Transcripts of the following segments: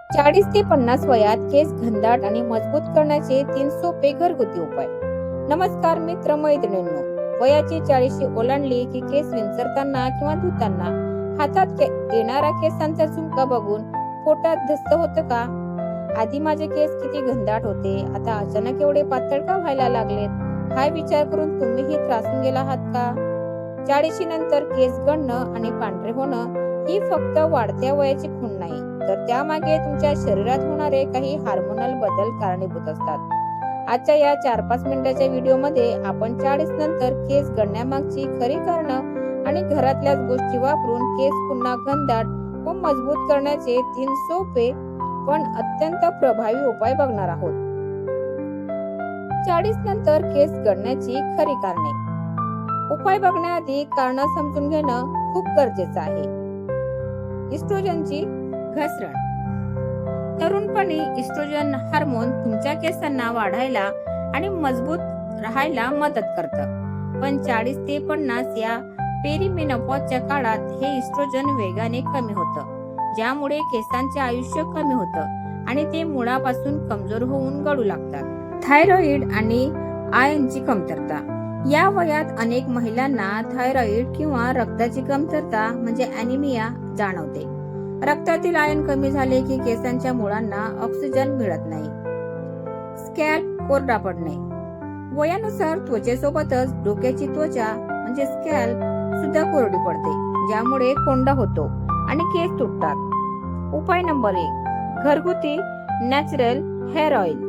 40 ते 50 वयात केस घनदाट आणि मजबूत करण्याचे 3 सोपे घरगुती उपाय. नमस्कार मित्र मैत्रिणींनो, वयाची 40 ओलांडली की केस विंचरताना किंवा धुताना हातात येणारा केसांचा झुमका बघून पोटात धस्त होतं का? आधी माझे केस किती घनदाट होते, आता अचानक एवढे पातळ का व्हायला लागलेत? हा विचार करून तुम्हीही त्रासून गेला आहात का? 40 नंतर केस गळणं आणि पांढरे होणं ही फक्त वाढत्या वयाची खूण नाही, तर त्यामागे तुमच्या शरीरात होणारे काही हार्मोनल बदल कारणीभूत असतात. आजच्या या 4-5 मिनिटाच्या व्हिडिओमध्ये आपण 40 नंतर केस गळण्यामागची खरी कारणं आणि घरातल्याच गोष्टी वापरून केस पुन्हा घनदाट व मजबूत करण्याचे 3 सोपे पण अत्यंत प्रभावी उपाय बघणार आहोत. 40 नंतर केस गळण्याची खरी कारणे. उपाय बघण्याआधी कारण समजून घेणं खूप गरजेचं आहे. इस्ट्रोजनची घसरण. तरुणपणी इस्ट्रोजन हार्मोन तुमच्या केसांना वाढायला आणि मजबूत राहायला मदत करतं. पण 40 ते 50 या पेरिमेनोपॉजच्या काळात हे इस्ट्रोजन वेगाने कमी होतं, ज्यामुळे केसांचे आयुष्य कमी होतं आणि ते मुळापासून कमजोर होऊन गळू लागतात. थायरॉइड आणि आयर्नची कमतरता. या वयात अनेक महिलांना थायरॉइड किंवा रक्ताची कमतरता म्हणजे ॲनिमिया जाणवते. रक्तातील आयर्न कमी झाले की केसांच्या मुळांना ऑक्सिजन मिळत नाही. स्कॅल्प कोरडा पडणे. वयानुसार त्वचेसोबतच डोक्याची त्वचा म्हणजे स्कॅल्प सुद्धा कोरडी पडते, ज्यामुळे कोंडा होतो आणि केस तुटतात. उपाय नंबर 1, घरगुती नॅचरल हेअर ऑइल.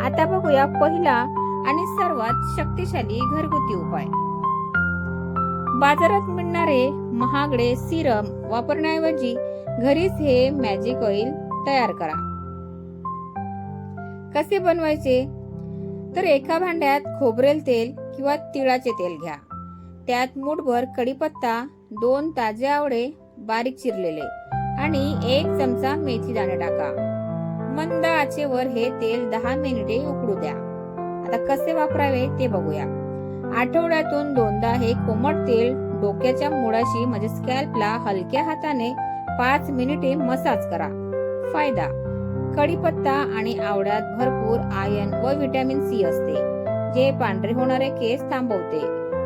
आता बघूया पहिला आणि सर्वात शक्तिशाली घरगुती उपाय. बाजारात मिळणारे महागडे सिरम वापरण्याऐवजी घरीच हे मॅजिक ऑइल तयार करा. कसे बनवायचे? तर एका भांड्यात खोबरेल तेल किंवा तिळाचे तेल घ्या. त्यात मूठभर कढीपत्ता, 2 ताजे आवळे बारीक चिरलेले आणि 1 चमचा मेथी दाणे टाका. मंद आचेवर हे तेल 10 मिनिटे उकळू द्या. आता कसे वापरावे ते बघूया. आठवड्यातून 2दा हे कोमट तेल डोक्याच्या मुळाशी म्हणजे स्कॅल्पला हलक्या हाताने 5 मिनिटे मसाज करा. फायदा: कढीपत्ता आणि आवळ्यात भरपूर आयर्न व व्हिटॅमिन सी असते, जे पांढरे होणारे केस थांबवते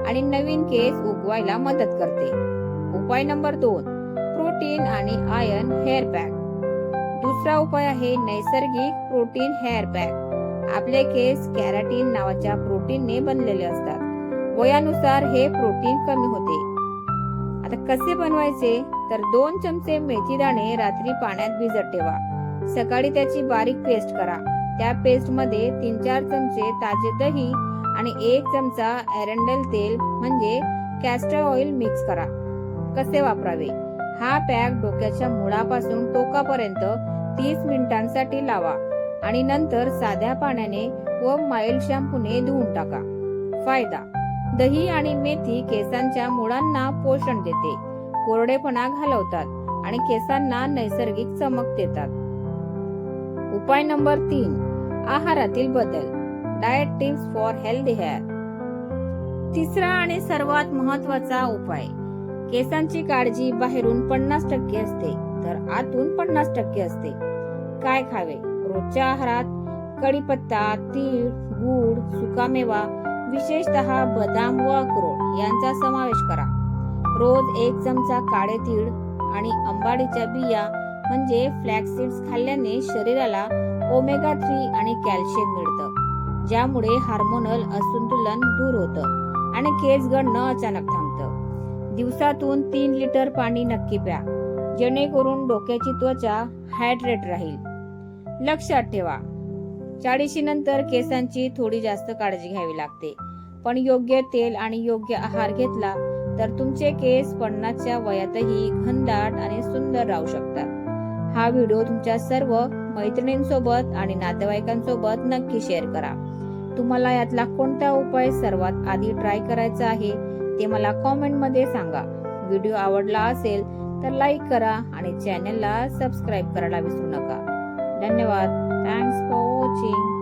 आणि नवीन केस उगवायला मदत करते. उपाय नंबर 2, प्रोटीन आणि आयर्न हेअर पॅक. दुसरा उपाय आहे नैसर्गिक प्रोटीन हेअर पॅक. आपले केस कॅराटीन नावाच्या प्रोटीनने बनलेले असतात. वयानुसार हे प्रोटीन कमी होते. आता कसे बनवायचे? तर 2 चमचे मेथी दाणे रात्री पाण्यात भिजत ठेवा. सकाळी त्याची बारीक पेस्ट करा. त्या पेस्ट मध्ये 3-4 चमचे ताजे दही आणि 1 चमचा एरंडेल तेल म्हणजे कॅस्टर ऑइल मिक्स करा. कसे वापरावे? हा पॅक डोक्याच्या मुळापासून टोकापर्यंत 30 मिनिटांसाठी लावा आणि नंतर साध्या पाण्याने व माइल्ड शॅम्पूने धुवून टाका. फायदा: दही आणि मेथी केसांच्या मुळांना पोषण देते, कोरडेपणा घालवतात आणि केसांना नैसर्गिक चमक देतात. उपाय नंबर 3, आहारातील बदल. Diet tips for healthy hair. तिसरा आणि सर्वात महत्वाचा उपाय. केसांची काळजी बाहेरून 50% असते तर आतून 50% असते. काय खावे? रोजच्या आहारात कढीपत्ता, तीळ, गूळ, सुकामेवा, विशेषतः बदाम व अक्रोड यांचा समावेश करा. रोज 1 चमचा काळे तीळ आणि अंबाडीच्या बिया म्हणजे फ्लॅक्स सीड्स खाल्ल्याने शरीराला ओमेगा 3 आणि कॅल्शियम मिळतं, ज्यामुळे हार्मोनल असंतुलन दूर होतं आणि केस गळणं अचानक थांबतं. दिवसातून 3 लिटर पाणी नक्की प्या, जेणेकरून डोक्याची त्वचा हायड्रेट राहील. लक्षात ठेवा, 40 नंतर केसांची थोडी जास्त काळजी घ्यावी लागते, पण योग्य तेल आणि योग्य आहार घेतला तर तुमचे केस 50च्या वयातही घनदाट आणि सुंदर राहू शकतात. हा व्हिडिओ तुमच्या सर्व मैत्रिणींसोबत आणि नातेवाईकांसोबत नक्की शेअर करा. तुम्हाला यातला कोणता उपाय सर्वात आधी ट्राय करायचा आहे ते मला कॉमेंट मध्ये सांगा. व्हिडिओ आवडला असेल तर लाईक करा आणि चॅनलला सबस्क्राईब करायला विसरू नका. धन्यवाद. Thanks for watching.